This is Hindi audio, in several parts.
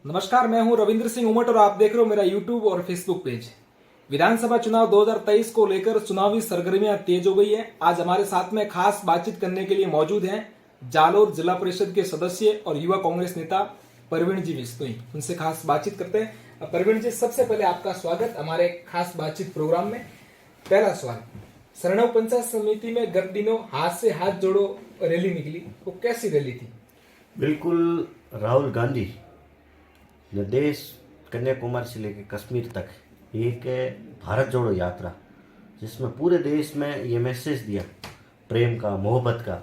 नमस्कार, मैं हूं रविंद्र सिंह उमट और आप देख रहे हो मेरा यूट्यूब और फेसबुक पेज। विधानसभा चुनाव 2023 को लेकर चुनावी सरगर्मियां तेज हो गई हैं। आज हमारे साथ में खास बातचीत करने के लिए मौजूद हैं जालोर जिला परिषद के सदस्य और युवा कांग्रेस नेता प्रवीण जी बिश्नोई। उनसे खास बातचीत करते हैं। प्रवीण जी, सबसे पहले आपका स्वागत हमारे खास बातचीत प्रोग्राम में। पहला सवाल, सरनव पंचायत समिति में गत दिनों हाथ से हाथ जोड़ो रैली निकली, वो कैसी रैली थी? बिल्कुल, राहुल गांधी ने देश कन्याकुमारी से लेकर कश्मीर तक एक भारत जोड़ो यात्रा, जिसमें पूरे देश में ये मैसेज दिया प्रेम का, मोहब्बत का,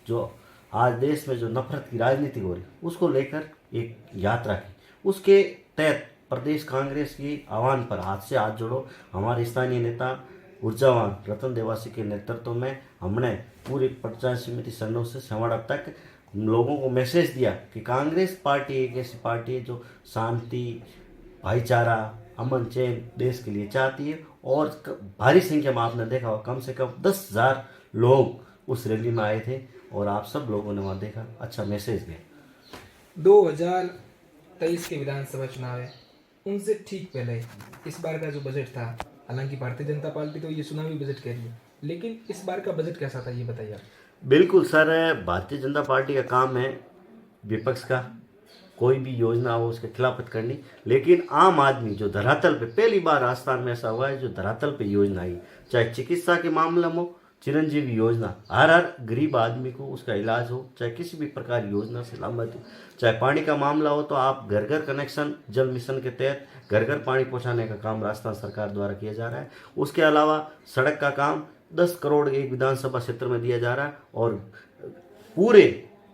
जो आज देश में जो नफरत की राजनीति हो रही उसको लेकर एक यात्रा की। उसके तहत प्रदेश कांग्रेस की आह्वान पर हाथ से हाथ जोड़ो हमारे स्थानीय नेता ऊर्जावान रतन देवासी के नेतृत्व में हमने पूरी पंचायत समिति सरनव से सेवाड़ा तक लोगों को मैसेज दिया कि कांग्रेस पार्टी एक ऐसी पार्टी है जो शांति, भाईचारा, अमन चैन देश के लिए चाहती है। और भारी संख्या में आपने देखा होगा, कम से कम 10,000 लोग उस रैली में आए थे और आप सब लोगों ने वहाँ देखा, अच्छा मैसेज दिया। 2023 के विधानसभा चुनाव है, उनसे ठीक पहले इस बार का जो बजट था, हालांकि भारतीय जनता पार्टी तो ये चुनावी बजट कह रही है, लेकिन इस बार का बजट कैसा था, ये बताइए आप। बिल्कुल सर, भारतीय जनता पार्टी का काम है विपक्ष का कोई भी योजना हो उसके खिलाफत करनी, लेकिन आम आदमी जो धरातल पे पहली बार राजस्थान में ऐसा हुआ है जो धरातल पे योजना आई, चाहे चिकित्सा के मामले में हो, चिरंजीवी योजना, हर गरीब आदमी को उसका इलाज हो, चाहे किसी भी प्रकार योजना से लाभान्वित हो, चाहे पानी का मामला हो तो आप घर घर कनेक्शन जल मिशन के तहत घर घर पानी पहुंचाने का काम राजस्थान सरकार द्वारा किया जा रहा है। उसके अलावा सड़क का काम 10 करोड़ एक विधानसभा क्षेत्र में दिया जा रहा है और पूरे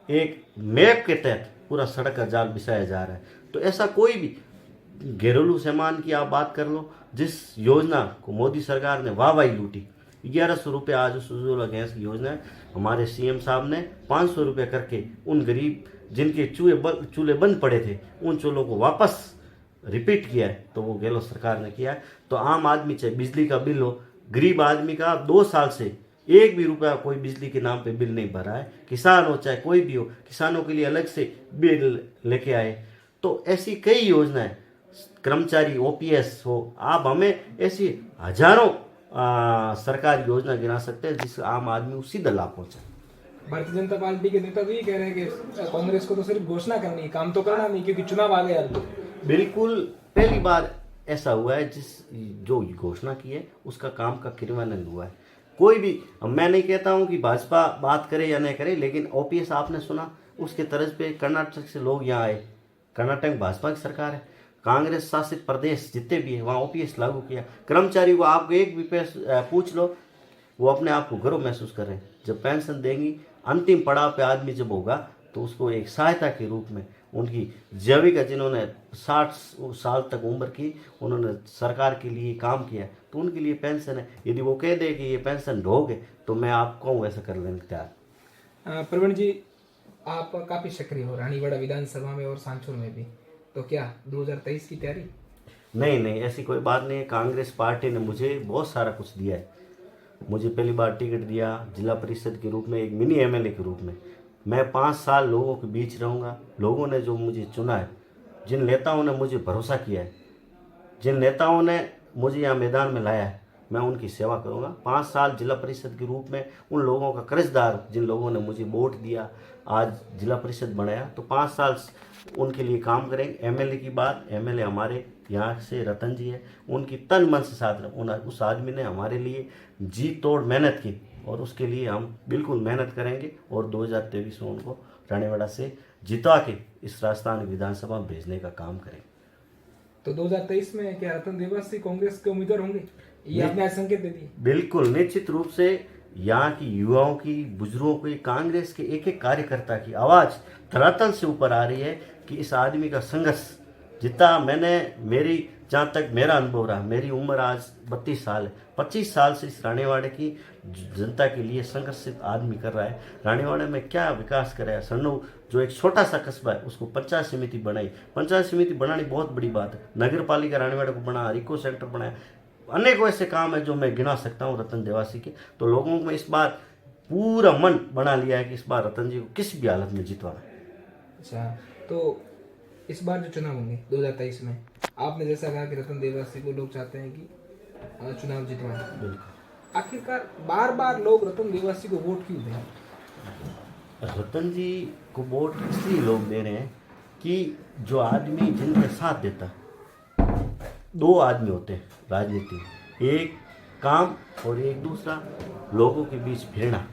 एक मैप के तहत पूरा सड़क का जाल बिछाया जा रहा है। तो ऐसा कोई भी घरेलू सामान की आप बात कर लो, जिस योजना को मोदी सरकार ने वाहवाही लूटी, 1100 रुपये आज उस उज्ज्वला गैस की योजना है, हमारे सीएम साहब ने 500 रुपये करके उन गरीब जिनके चूल्हे बंद पड़े थे उन चूल्हों को वापस रिपीट किया है, तो वो गहलोत सरकार ने किया है। तो आम आदमी चाहे बिजली का बिल हो, गरीब आदमी का 2 साल से एक भी रुपया कोई बिजली के नाम पे बिल नहीं भरा है, किसान हो चाहे कोई भी हो, किसानों के लिए अलग से बिल लेके आए। तो ऐसी कई योजनाएं, कर्मचारी ओपीएस हो, आप हमें ऐसी हजारों सरकारी योजना गिना सकते हैं जिससे आम आदमी को सीधा लाभ पहुंचे। भारतीय जनता पार्टी के नेता तो ये कह रहे हैं कि कांग्रेस को तो सिर्फ घोषणा करनी है, काम तो करना नहीं, क्योंकि चुनाव आ गया। बिल्कुल, पहली बार ऐसा हुआ है जो घोषणा की है उसका काम का क्रियान्वयन हुआ है। कोई भी, मैं नहीं कहता हूं कि भाजपा बात करे या नहीं करे, लेकिन ओपीएस आपने सुना, उसके तर्ज पे कर्नाटक से लोग यहाँ आए। कर्नाटक में भाजपा की सरकार है, कांग्रेस शासित प्रदेश जितने भी है वहाँ ओपीएस लागू किया। कर्मचारी को आप एक भी पूछ लो, वो अपने आप को गर्व महसूस कर रहे हैं। जब पेंशन देंगी, अंतिम पड़ाव पे आदमी जब होगा तो उसको एक सहायता के रूप में उनकी जैविक, जिन्होंने 60 साल तक उम्र की, उन्होंने सरकार के लिए काम किया, तो उनके लिए पेंशन है। यदि वो कह दे कि ये पेंशन ढोगे तो मैं आपको वैसा कर लेने तैयार। प्रवीण जी, आप काफी सक्रिय हो रानीवाड़ा विधानसभा में और सांचौर में भी, तो क्या 2023 की तैयारी? नहीं, ऐसी कोई बात नहीं है। कांग्रेस पार्टी ने मुझे बहुत सारा कुछ दिया है। मुझे पहली बार टिकट दिया जिला परिषद के रूप में, एक मिनी एमएलए के रूप में। मैं 5 साल लोगों के बीच रहूँगा। लोगों ने जो मुझे चुना है, जिन नेताओं ने मुझे भरोसा किया है, जिन नेताओं ने मुझे यहाँ मैदान में लाया है, मैं उनकी सेवा करूँगा। 5 साल जिला परिषद के रूप में उन लोगों का कर्जदार, जिन लोगों ने मुझे वोट दिया, आज जिला परिषद बनाया, तो 5 साल उनके लिए काम करेंगे। एमएलए की बात, एमएलए हमारे यहाँ से रतन जी है, उनकी तन मन से साथ उस आदमी ने हमारे लिए जी तोड़ मेहनत की और उसके लिए हम बिल्कुल मेहनत करेंगे और 2023 में उनको रानीवाड़ा से जिता के इस राजस्थान विधानसभा में भेजने का काम करेंगे। तो 2023 में क्या रतन देवासी कांग्रेस के उम्मीदवार होंगे, ये आपने आज संकेत दे दिए? बिल्कुल, निश्चित रूप से यहाँ की युवाओं की, बुजुर्गों की, कांग्रेस के एक एक कार्यकर्ता की आवाज़ धरातल से ऊपर आ रही है कि इस आदमी का संघर्ष, जितना मेरी जहाँ तक मेरा अनुभव रहा, मेरी उम्र आज 32 साल है, 25 साल से इस रानीवाड़े की जनता के लिए संघर्षित आदमी कर रहा है। रानीवाड़े में क्या विकास कराया, सरनव जो एक छोटा सा कस्बा है उसको पंचायत समिति बनाई। पंचायत समिति बनानी बहुत बड़ी बात है। नगर पालिका रानीवाड़े को बना, इको सेंटर बनाया, अनेकों ऐसे काम है जो मैं गिना सकता हूँ रतन देवासी के। तो लोगों को इस बार पूरा मन बना लिया है कि इस बार रतन जी को किसी भी हालत में जितवाना है। अच्छा, तो इस बार जो चुनाव होंगे 2023 में, आपने जैसा कहा कि रतन देवासी को लोग चाहते हैं कि चुनाव जितवाएं, बिल्कुल। आखिरकार बार बार लोग रतन देवासी को वोट क्यों दें? रतन जी को वोट इसलिए लोग दे रहे हैं कि जो आदमी जिनका साथ देता, दो आदमी होते हैं राजनीति में, एक काम और एक दूसरा लोगों के बीच फिरना।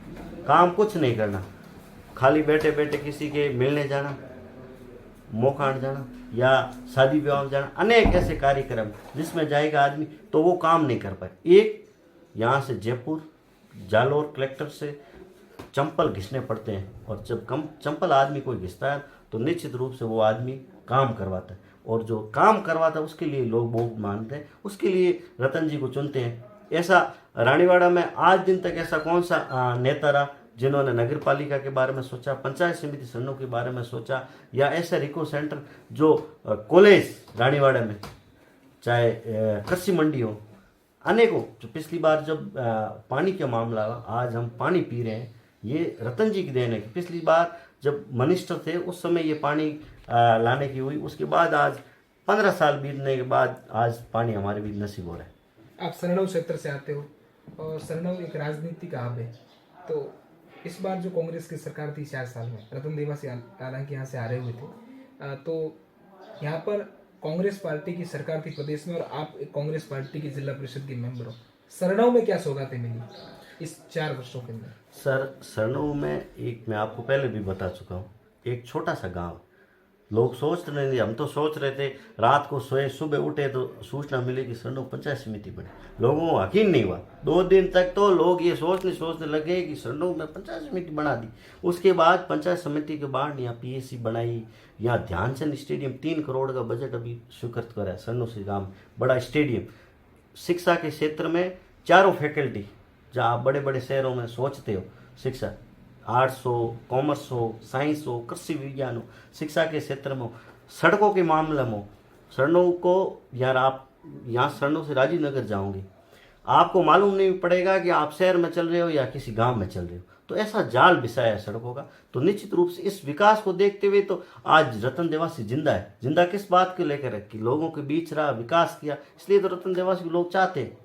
काम कुछ नहीं करना, खाली बैठे बैठे किसी के मिलने जाना, मौकाण जाना या शादी विवाह में जाना, अनेक ऐसे कार्यक्रम जिसमें जाएगा आदमी तो वो काम नहीं कर पाए। एक यहाँ से जयपुर जालोर कलेक्टर से चंपल घिसने पड़ते हैं, और जब कम चंपल आदमी कोई घिसता है तो निश्चित रूप से वो आदमी काम करवाता है, और जो काम करवाता है उसके लिए लोग बहुत मानते हैं, उसके लिए रतन जी को चुनते हैं। ऐसा रानीवाड़ा में आज दिन तक ऐसा कौन सा नेता रहा जिन्होंने नगर पालिका के बारे में सोचा, पंचायत समिति सन्नों के बारे में सोचा, या ऐसा रिको सेंटर जो कॉलेज रानीवाड़ा में, चाहे कृषि मंडी हो, अनेकों जो पिछली बार जब पानी का मामला, आज हम पानी पी रहे हैं, ये रतन जी की देन है। पिछली बार जब मिनिस्टर थे उस समय ये पानी लाने की हुई, उसके बाद आज 15 साल बीतने के बाद आज पानी हमारे बीच नसीब हो रहा है। आप सरनऊ क्षेत्र से आते हो और सरनऊ एक राजनीति का हब है, तो इस बार जो कांग्रेस की सरकार थी 4 साल में, रतन देवासी हालांकि यहाँ से आ रहे हुए थे, तो यहाँ पर कांग्रेस पार्टी की सरकार थी प्रदेश में और आप एक कांग्रेस पार्टी की जिला परिषद के मेंबर हो। सरनऊ में क्या सौगातें मिली इस 4 वर्षों के अंदर? सर, सरनऊ में एक मैं आपको पहले भी बता चुका हूँ, एक छोटा सा गांव। लोग सोच रहे थे, हम तो सोच रहे थे, रात को सोए सुबह उठे तो सूचना मिली कि सरनऊ पंचायत समिति बनी। लोगों को यकीन नहीं हुआ, 2 दिन तक तो लोग ये सोचने लगे कि सरनऊ में पंचायत समिति बना दी। उसके बाद पंचायत समिति के बाद यहाँ पीएससी बनाई, यहाँ ध्यानचंद स्टेडियम 3 करोड़ का बजट अभी स्वीकृत करा है सरनऊ से गाँव, बड़ा स्टेडियम। शिक्षा के क्षेत्र में चारों फैकल्टी, जहाँ आप बड़े बड़े शहरों में सोचते हो शिक्षा, आर्ट्स हो, कॉमर्स हो, साइंस हो, कृषि विज्ञान हो, शिक्षा के क्षेत्र में हो, सड़कों के मामले में हो, सरनऊ को, यार आप यहाँ सरनऊ से राजीव नगर जाओगे, आपको मालूम नहीं पड़ेगा कि आप शहर में चल रहे हो या किसी गांव में चल रहे हो। तो ऐसा जाल बिछाया है सड़कों का। तो निश्चित रूप से इस विकास को देखते हुए तो आज रतन देवासी जिंदा है। जिंदा किस बात को लेकर है कि लोगों के बीच रहा, विकास किया, इसलिए तो रतन देवासी को लोग चाहते हैं।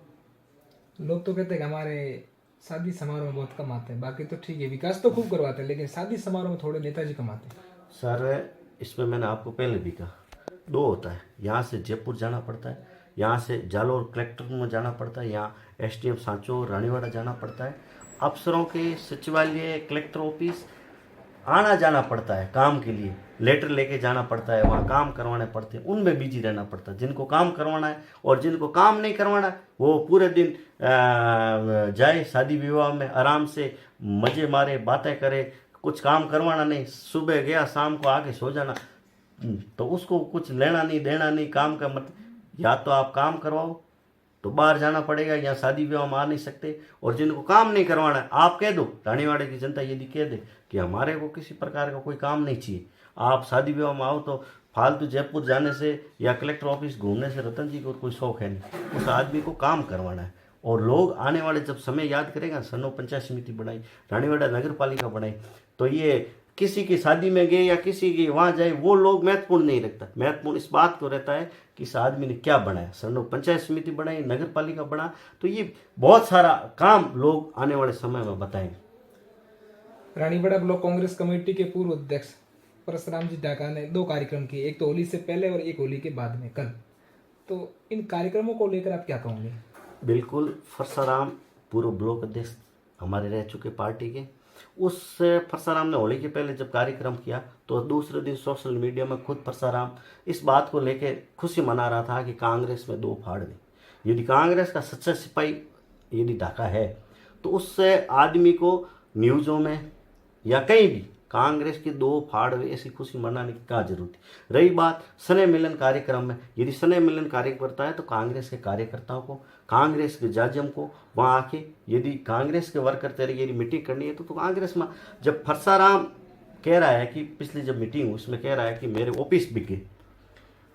लोग तो कहते हैं कि हमारे शादी समारोह में बहुत कम आते हैं, बाकी तो ठीक है, विकास तो खूब करवाते हैं, लेकिन शादी समारोह में थोड़े नेताजी कम आते हैं। सर, इसमें मैंने आपको पहले भी कहा, 2 होता है, यहाँ से जयपुर जाना पड़ता है, यहाँ से जालोर कलेक्टर में जाना पड़ता है, यहाँ एसडीएम सांचो रानीवाड़ा जाना पड़ता है, अफसरों के सचिवालय कलेक्टर ऑफिस आना जाना पड़ता है काम के लिए, लेटर लेके जाना पड़ता है, वहाँ काम करवाने पड़ते हैं, उनमें बिजी रहना पड़ता है। जिनको काम करवाना है और जिनको काम नहीं करवाना है वो पूरे दिन जाए शादी विवाह में, आराम से मज़े मारे, बातें करे, कुछ काम करवाना नहीं, सुबह गया शाम को आके सो जाना, तो उसको कुछ लेना नहीं देना नहीं। काम का मतलब, या तो आप काम करवाओ तो बाहर जाना पड़ेगा, या शादी विवाह में आ नहीं सकते। और जिनको काम नहीं करवाना है, आप कह दो, रानीवाड़े की जनता यदि कह दे कि हमारे को किसी प्रकार का कोई काम नहीं चाहिए, आप शादी विवाह में आओ, तो फालतू जयपुर जाने से या कलेक्टर ऑफिस घूमने से रतन जी को कोई शौक है नहीं। उस आदमी को काम करवाना है। और लोग आने वाले जब समय याद करेगा, सरनऊ पंचायत समिति बनाई, रानीवाड़ा नगर पालिका बनाई, तो ये किसी की शादी में गए या किसी की वहाँ जाए, वो लोग महत्वपूर्ण नहीं रखता। महत्वपूर्ण इस बात को रहता है कि इस आदमी ने क्या बनाया। सरनऊ पंचायत समिति बनाई, नगर पालिका बना, तो ये बहुत सारा काम लोग आने वाले समय में बताएंगे। रानीवाड़ा ब्लॉक कांग्रेस कमेटी के पूर्व अध्यक्ष परशुराम जी डाका ने 2 कार्यक्रम किए, एक तो होली से पहले और एक होली के बाद में कल, तो इन कार्यक्रमों को लेकर आप क्या कहोगे? बिल्कुल, परशुराम पूर्व ब्लॉक अध्यक्ष हमारे रह चुके पार्टी के, उस परशुराम ने होली के पहले जब कार्यक्रम किया तो दूसरे दिन सोशल मीडिया में खुद परशुराम इस बात को लेकर खुशी मना रहा था कि कांग्रेस में 2 फाड़ गई। यदि कांग्रेस का सच्चा सिपाही यदि डाका है तो उस आदमी को न्यूज़ों में या कहीं भी कांग्रेस के 2 फाड़ हुए ऐसी खुशी मनाने की क्या जरूरत है। रही बात स्नेह मिलन कार्यक्रम में, यदि स्नेह मिलन कार्यकर्ता है तो कांग्रेस के कार्यकर्ताओं को, कांग्रेस के जाजम को वहाँ आके, यदि कांग्रेस के वर्कर तेरे यदि मीटिंग करनी है तो कांग्रेस में, जब परशुराम कह रहा है कि पिछली जब मीटिंग हुई उसमें कह रहा है कि मेरे ऑफिस बिके,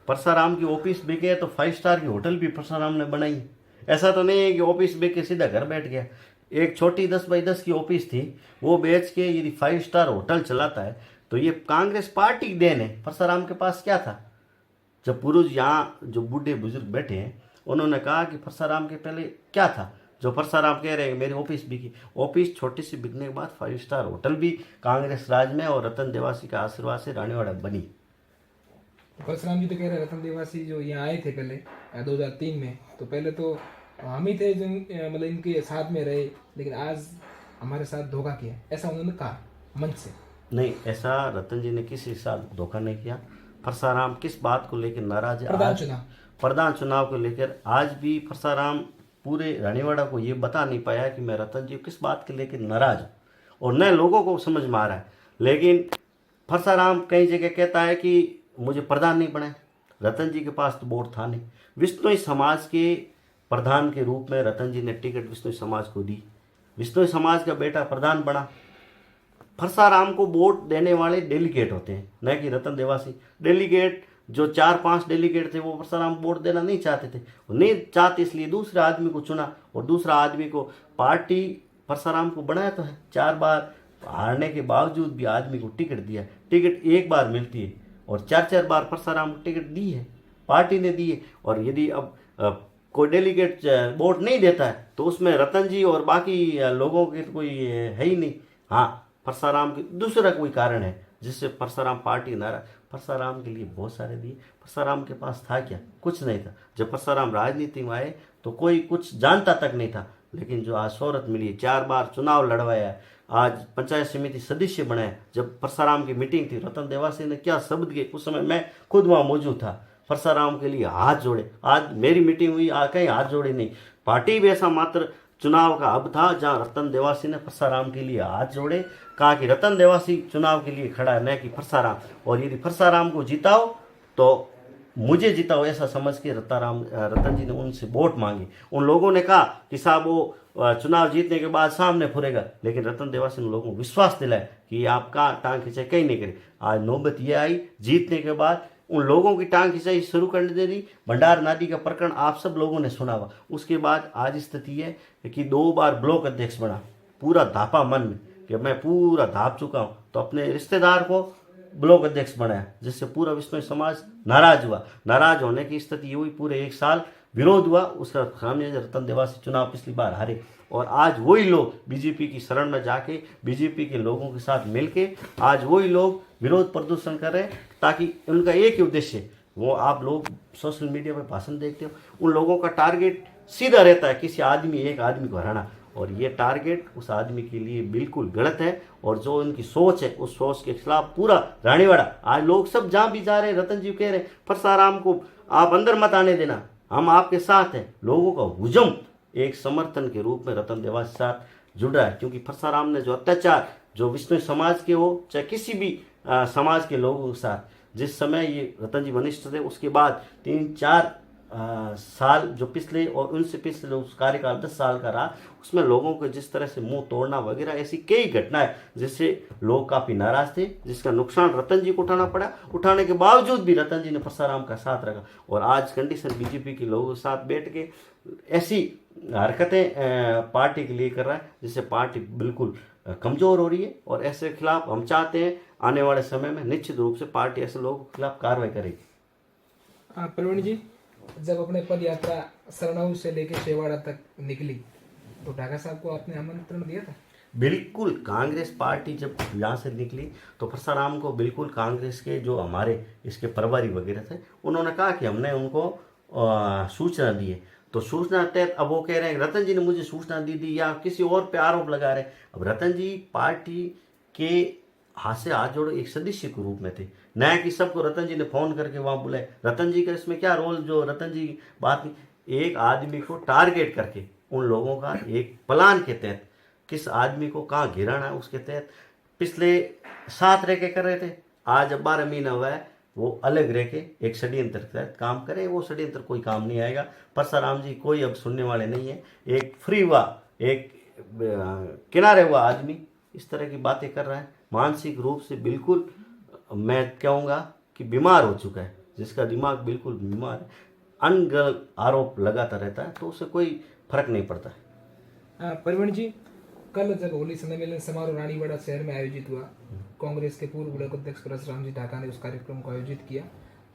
परशुराम की ऑफिस बिके, तो 5 स्टार की होटल भी परशुराम ने बनाई। ऐसा तो नहीं है कि ऑफिस बिके सीधा घर बैठ गया। एक छोटी 10 बाई 10 की ऑफिस थी, वो बेच के यदि 5 स्टार होटल चलाता है तो ये कांग्रेस पार्टी की देन है। परसाराम के पास क्या था? जब पुरुष यहाँ जो बूढ़े बुजुर्ग बैठे हैं उन्होंने कहा कि परसाराम के पहले क्या था, जो परसाराम कह रहे हैं मेरी ऑफिस बिकी, ऑफिस छोटी सी बिकने के बाद 5 स्टार होटल भी कांग्रेस राज में और रतन देवासी के आशीर्वाद से रानीवाड़ा बनी। परशुराम जी तो कह रहे हैं रतन देवासी जो यहाँ आए थे पहले 2003 में, तो पहले तो हम ही थे जो मतलब इनके साथ में रहे, लेकिन आज हमारे साथ धोखा किया, ऐसा उन्होंने कहा मंच से। नहीं, ऐसा रतन जी ने किसी के साथ धोखा नहीं किया। परसाराम किस बात को लेकर नाराज है? प्रधान चुनाव, प्रधान चुनाव को लेकर आज भी परसाराम पूरे रानीवाड़ा को ये बता नहीं पाया कि मैं रतन जी किस बात के लेकर नाराज हूँ, और नए लोगों को समझ में आ रहा है। लेकिन परसाराम कई जगह कहता है कि मुझे प्रधान नहीं बनाए। रतन जी के पास तो वोट था नहीं। विश्नोई समाज के प्रधान के रूप में रतन जी ने टिकट विश्नोई समाज को दी, विश्नोई समाज का बेटा प्रधान बना। परसाराम को वोट देने वाले डेलीगेट होते हैं, न कि रतन देवासी। डेलीगेट जो 4-5 डेलीगेट थे वो परसाराम वोट देना नहीं चाहते थे, वो नहीं चाहते इसलिए दूसरे आदमी को चुना, और दूसरा आदमी को पार्टी परसाराम को बनाया तो है। 4 बार हारने के बावजूद भी आदमी को टिकट दिया। टिकट एक बार मिलती है और 4-4 बार परसाराम को टिकट दी है, पार्टी ने दी है। और यदि अब कोई डेलीगेट वोट नहीं देता है तो उसमें रतन जी और बाकी लोगों के तो कोई है ही नहीं। हाँ, परसाराम के दूसरा कोई कारण है जिससे परसाराम पार्टी नाराज। परसाराम के लिए बहुत सारे दिए। परसाराम के पास था क्या? कुछ नहीं था। जब परसाराम राजनीति में आए तो कोई कुछ जानता तक नहीं था, लेकिन जो आज शोहरत मिली है, 4 बार चुनाव लड़वाया है, आज पंचायत समिति सदस्य बनाए। जब परसाराम की मीटिंग थी, रतन देवासी ने क्या शब्द के, उस समय मैं खुद वहाँ मौजूद था, परसाराम के लिए हाथ जोड़े। आज मेरी मीटिंग हुई, कहीं हाथ जोड़े नहीं। पार्टी भी ऐसा मात्र चुनाव का अब था जहां रतन देवासी ने परसाराम के लिए हाथ जोड़े, कहा कि रतन देवासी चुनाव के लिए खड़ा है, न कि परसाराम। और यदि परसाराम को जिताओ तो मुझे जिताओ, ऐसा समझ के रतन जी ने उनसे वोट मांगी। उन लोगों ने कहा कि साहब वो चुनाव जीतने के बाद सामने फुरेगा, लेकिन रतन देवासी ने लोगों को विश्वास दिलाया कि आपका टांग खिंचाई कहीं नहीं करे। आज नौबत यह आई, जीतने के बाद उन लोगों की टांग खिंचाई शुरू कर दे दी। भंडार नादी का प्रकरण आप सब लोगों ने सुना हुआ। उसके बाद आज स्थिति है कि 2 बार ब्लॉक अध्यक्ष बना, पूरा धापा मन में कि मैं पूरा धाप चुका हूं, तो अपने रिश्तेदार को ब्लॉक अध्यक्ष बनाया, जिससे पूरा विश्नोई समाज नाराज हुआ। नाराज होने की स्थिति ये हुई, पूरे 1 साल विरोध हुआ। उसका सामने रतन देवासी चुनाव पिछली बार हारे, और आज वही लोग बीजेपी की शरण में जाके बीजेपी के लोगों के साथ मिलके आज वही लोग विरोध प्रदर्शन कर रहे हैं, ताकि उनका एक ही उद्देश्य है। वो आप लोग सोशल मीडिया पर भाषण देखते हो, उन लोगों का टारगेट सीधा रहता है किसी आदमी, एक आदमी को हराना, और ये टारगेट उस आदमी के लिए बिल्कुल गलत है। और जो उनकी सोच है, उस सोच के खिलाफ पूरा रानीवाड़ा, आज लोग सब जहाँ भी जा रहे हैं, रतन जी कह रहे हैं परसाराम को आप अंदर मत आने देना, हम आपके साथ हैं। लोगों का हुजूम एक समर्थन के रूप में रतन देवासी के साथ जुड़ रहा है, क्योंकि परसाराम ने जो अत्याचार जो विष्णु समाज के हो चाहे किसी भी समाज के लोगों के साथ, जिस समय ये रतन जी वरिष्ठ थे, उसके बाद 3-4 साल जो पिछले और उनसे पिछले उस कार्यकाल 10 साल का रहा, उसमें लोगों को जिस तरह से मुंह तोड़ना वगैरह ऐसी कई घटनाएं जिससे लोग काफ़ी नाराज थे, जिसका नुकसान रतन जी को उठाना पड़ा। उठाने के बावजूद भी रतन जी ने परसाराम का साथ रखा, और आज कंडीशन बीजेपी के लोगों के साथ बैठ के ऐसी हरकतें पार्टी के लिए कर रहा है जिससे पार्टी बिल्कुल कमज़ोर हो रही है। और ऐसे खिलाफ हम चाहते हैं आने वाले समय में निश्चित रूप से पार्टी ऐसे लोगों के खिलाफ कार्रवाई करेगी। प्रवीण जी, जब अपने पद यात्रा सरनाऊ से लेकर शेवाड़ा तक निकली तो ढाका साहब को आपने आमंत्रण दिया था? बिल्कुल, कांग्रेस पार्टी जब यहाँ से निकली तो परसाराम को बिल्कुल कांग्रेस के जो हमारे इसके प्रभारी वगैरह थे, उन्होंने कहा कि हमने उनको सूचना दी है। तो सूचना तहत अब वो कह रहे हैं रतन जी ने मुझे सूचना दी थी या किसी और पे आरोप लगा रहे हैं। अब रतन जी पार्टी के हाथ से हाथ जोड़े एक सदस्य के रूप में थे, न कि सबको रतन जी ने फोन करके वहाँ बुलाए। रतन जी का इसमें क्या रोल, जो रतन जी की बात नहीं, एक आदमी को टारगेट करके उन लोगों का एक प्लान के तहत किस आदमी को कहाँ गिराना है, उसके तहत पिछले 7 रह के कर रहे थे। आज अब 12 महीना हुआ है, वो अलग रह के एक षड्यंत्र के तहत काम करें। वो षड्यंत्र कोई काम नहीं आएगा। परसाराम जी कोई अब सुनने वाले नहीं है। एक फ्री हुआ, एक किनारे हुआ आदमी इस तरह की बातें कर रहा है, मानसिक रूप से बिल्कुल मैं कहूँगा कि बीमार हो चुका है, जिसका दिमाग बिल्कुल बीमार है, अनगढ़ आरोप लगाता रहता है, तो उससे कोई फर्क नहीं पड़ता है। प्रवीण जी, कल जब होली सम्मेलन समारोह रानीवाड़ा शहर में आयोजित हुआ, कांग्रेस के पूर्व ब्लॉक अध्यक्ष परशुराम जी ढाका ने उस कार्यक्रम को आयोजित किया,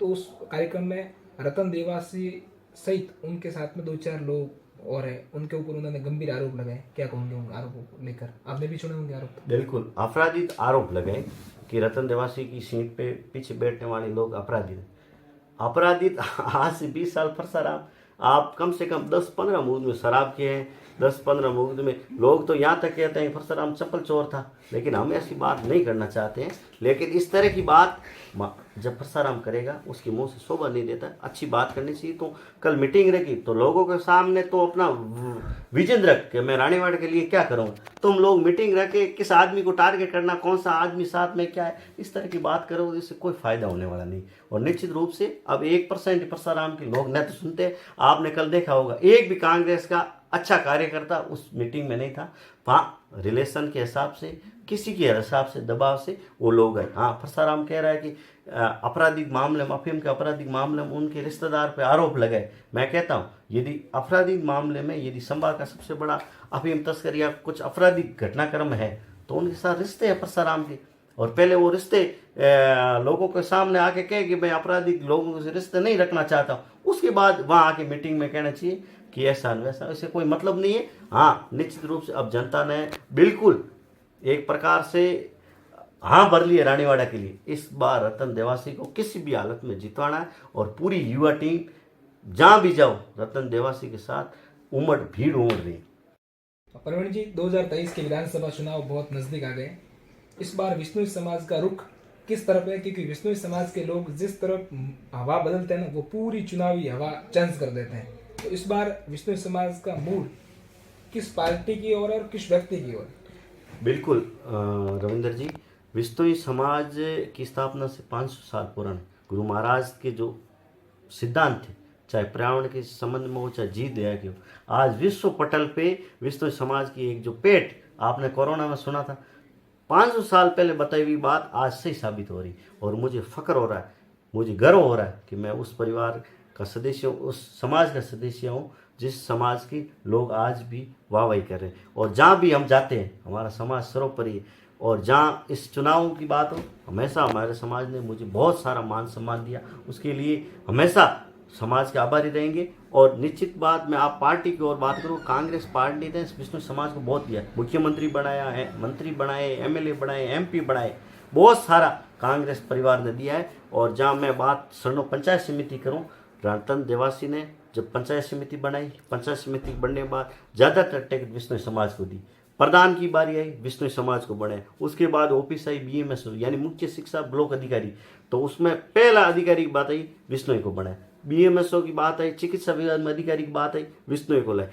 तो उस कार्यक्रम में रतन देवासी सहित उनके साथ में 2-4 लोग और हैं, उनके ऊपर उन्होंने गंभीर आरोप लगाए। क्या कहोगे उन आरोपों को लेकर? आपने भी सुने होंगे आरोप। बिल्कुल अपराधित आरोप लगाए कि रतन देवासी की सीट पे पीछे बैठने वाले लोग अपराधी हैं। अपराधित आज से 20 साल परसराम आप कम से कम 10-15 मुग्ध में शराब किए हैं, 10-15 मुग्ध में लोग तो यहाँ तक कहते हैं परसराम चप्पल चोर था, लेकिन हम ऐसी बात नहीं करना चाहते हैं। लेकिन इस तरह की बात जब परसराम करेगा उसके मुंह से शोभा नहीं देता, अच्छी बात करनी चाहिए। तो कल मीटिंग रखी तो लोगों के सामने तो अपना विजन रख के मैं रानीवाड़ा के लिए क्या करूँ, तुम लोग मीटिंग रख के किस आदमी को टारगेट करना, कौन सा आदमी साथ में क्या है, इस तरह की बात करो, इससे कोई फायदा होने वाला नहीं। और निश्चित रूप से अब 1% परसराम के लोग न तो सुनते। आपने कल देखा होगा एक भी कांग्रेस का अच्छा कार्यकर्ता उस मीटिंग में नहीं था। वहाँ रिलेशन के हिसाब से, किसी के हिसाब से, दबाव से वो लोग हैं। हाँ, परसाराम कह रहा है कि आपराधिक मामले में, अफीम के आपराधिक मामले में उनके रिश्तेदार पे आरोप लगाए। मैं कहता हूँ यदि आपराधिक मामले में यदि संभाग का सबसे बड़ा अफीम तस्कर या कुछ आपराधिक घटनाक्रम है तो उनके साथ रिश्ते हैं परसाराम के, और पहले वो रिश्ते लोगों के सामने आके कहे कि मैं आपराधिक लोगों से रिश्ते नहीं रखना चाहता हूँ, उसके बाद वहाँ आके मीटिंग में कहना चाहिए कि ऐसा वैसा, ऐसे कोई मतलब नहीं है। हाँ, निश्चित रूप से अब जनता ने बिल्कुल एक प्रकार से हाँ भर लिए रानीवाड़ा के लिए। इस बार रतन देवासी को किसी भी हालत में जितवाना है और पूरी युवा टीम जहाँ भी जाओ रतन देवासी के साथ भीड़ उमड़ रही है। प्रवीण जी, 2023 के विधानसभा चुनाव बहुत नजदीक आ गए। इस बार विष्णु समाज का रुख किस तरफ है? क्योंकि विष्णु समाज के लोग जिस तरफ हवा बदलते हैं ना, वो पूरी चुनावी हवा चेंज कर देते हैं। तो इस बार विष्णु समाज का मूड किस पार्टी की ओर और किस व्यक्ति की ओर? बिल्कुल रविंदर जी, विष्णु समाज की स्थापना से 500 साल पुराने गुरु महाराज के जो सिद्धांत थे, चाहे पर्यावरण के संबंध में हो, चाहे जीव दया के हो, आज विश्व पटल पे विष्णु समाज की एक जो पेट आपने कोरोना में सुना था, 500 साल पहले बताई हुई बात आज सही साबित हो रही। और मुझे फख्र हो रहा है, मुझे गर्व हो रहा है कि मैं उस परिवार का सदस्य हूँ, उस समाज का सदस्य हूँ जिस समाज के लोग आज भी वाहवाही कर रहे हैं। और जहाँ भी हम जाते हैं हमारा समाज सर्वोपरि है। और जहाँ इस चुनाव की बात हो, हमेशा हमारे समाज ने मुझे बहुत सारा मान सम्मान दिया, उसके लिए हमेशा समाज के आभारी रहेंगे। और निश्चित बात, मैं आप पार्टी की ओर बात करूँ, कांग्रेस पार्टी ने विष्णु समाज को बहुत दिया, मुख्यमंत्री बनाया है, मंत्री बनाए, एमएलए बनाए, एमपी बनाए, बहुत सारा कांग्रेस परिवार ने दिया है। और जहाँ मैं बात सरनो पंचायत समिति करूँ, रतन देवासी ने जब पंचायत समिति बनाई, पंचायत समिति बनने के बाद ज़्यादातर टिकट विष्णु समाज को दी। प्रधान की बारी आई, विष्णु समाज को बने। उसके बाद ऑफिस आई बीएमएस यानी मुख्य शिक्षा ब्लॉक अधिकारी, तो उसमें पहला अधिकारी की बात आई विष्णु को बनाए। बीएमएसओ की बात आई, चिकित्सा विभाग में अधिकारी की बात आई, विष्णु को लाए।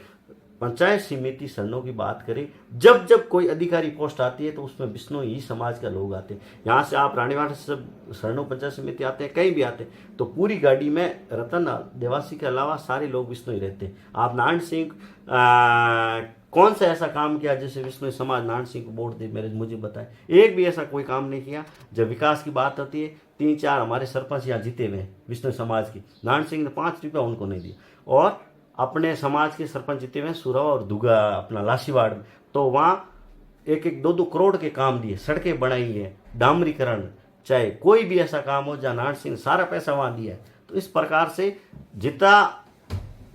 पंचायत समिति सरनों की बात करें, जब जब कोई अधिकारी पोस्ट आती है तो उसमें विष्णु ही समाज का लोग आते हैं। यहाँ से आप रानीवाड़ा से सब सरनों पंचायत समिति आते हैं, कहीं भी आते हैं तो पूरी गाड़ी में रतन देवासी के अलावा सारे लोग विष्णु ही रहते हैं। आप नारायण सिंह कौन सा ऐसा काम किया जैसे विष्णु समाज नारायण सिंह को वोट दे, मुझे बताए? एक भी ऐसा कोई काम नहीं किया। जब विकास की बात आती है, 3-4 हमारे सरपंच यहाँ जीते हुए हैं विष्णु समाज की, नारायण सिंह ने 5 रुपया उनको नहीं दिया। और अपने समाज के सरपंच जीते हुए सुरा और दुगा अपना लाशीवाड़ में, तो वहाँ 1-1, 2-2 करोड़ के काम दिए, सड़कें बनाई है, डामरीकरण, चाहे कोई भी ऐसा काम हो जहाँ नारायण सिंह सारा पैसा वहाँ दिया है। तो इस प्रकार से जितना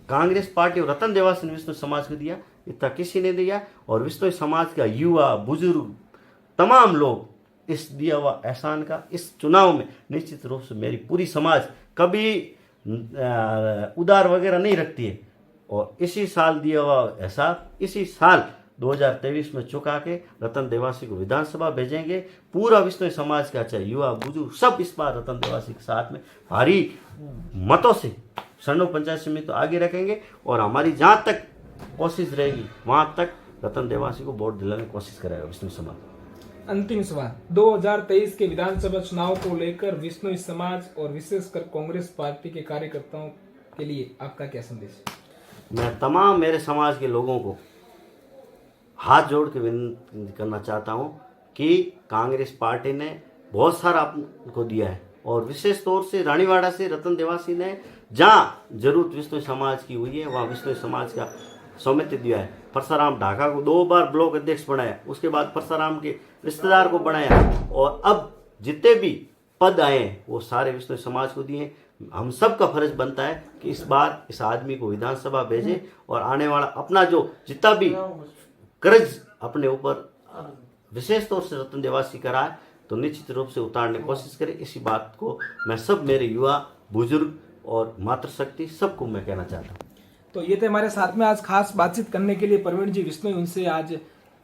कांग्रेस पार्टी और रतन देवासी ने विष्णु समाज को दिया, इतना किसी ने दिया। और विष्णु समाज का युवा, बुजुर्ग, तमाम लोग इस दिया हुआ एहसान का इस चुनाव में निश्चित रूप से मेरी पूरी समाज कभी उधार वगैरह नहीं रखती है। और इसी साल दिया हुआ एहसान इसी साल 2023 में चुका के रतन देवासी को विधानसभा भेजेंगे। पूरा विष्णु समाज का चाहे युवा, बुजुर्ग, सब इस बार रतन देवासी के साथ में भारी मतों से सरनों पंचायत समिति तो आगे रखेंगे। और हमारी जहाँ तक कोशिश रहेगी वहाँ तक रतन देवासी को वोट दिलाने की कोशिश करेगा विष्णु समाज। अंतिम सवाल, 2023 के विधानसभा चुनाव को लेकर विष्णु समाज और विशेषकर कांग्रेस पार्टी के कार्यकर्ताओं के लिए आपका क्या संदेश है? मैं तमाम मेरे समाज के लोगों को हाथ जोड़ के विनती करना चाहता हूं कि कांग्रेस पार्टी ने बहुत सारा आपको दिया है, और विशेष तौर से रानीवाड़ा से रतन देवासी ने जहाँ जरूरत विष्णु समाज की हुई है वहाँ विष्णु समाज का सौमित्र दिया है। परसाराम ढाका को 2 बार ब्लॉक अध्यक्ष बनाया, उसके बाद परसाराम के रिश्तेदार को बनाया, और अब जितने भी पद आए हैं वो सारे विष्णु समाज को दिए। हम सब का फर्ज बनता है कि इस बार इस आदमी को विधानसभा भेजे और आने वाला अपना जो जितना भी कर्ज अपने ऊपर विशेष तौर से रतन देवासी का रहा है तो निश्चित रूप से उतारने की कोशिश करें। इसी बात को मैं सब मेरे युवा, बुजुर्ग और मातृशक्ति सबको मैं कहना चाहता हूँ। तो ये थे हमारे साथ में आज खास बातचीत करने के लिए प्रवीण जी विश्नोई। उनसे आज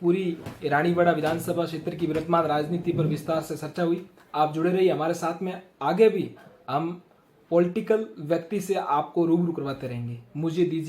पूरी रानीवाड़ा विधानसभा क्षेत्र की वर्तमान राजनीति पर विस्तार से चर्चा हुई। आप जुड़े रहिए हमारे साथ में, आगे भी हम पॉलिटिकल व्यक्ति से आपको रूबरू करवाते रहेंगे। मुझे दीजिए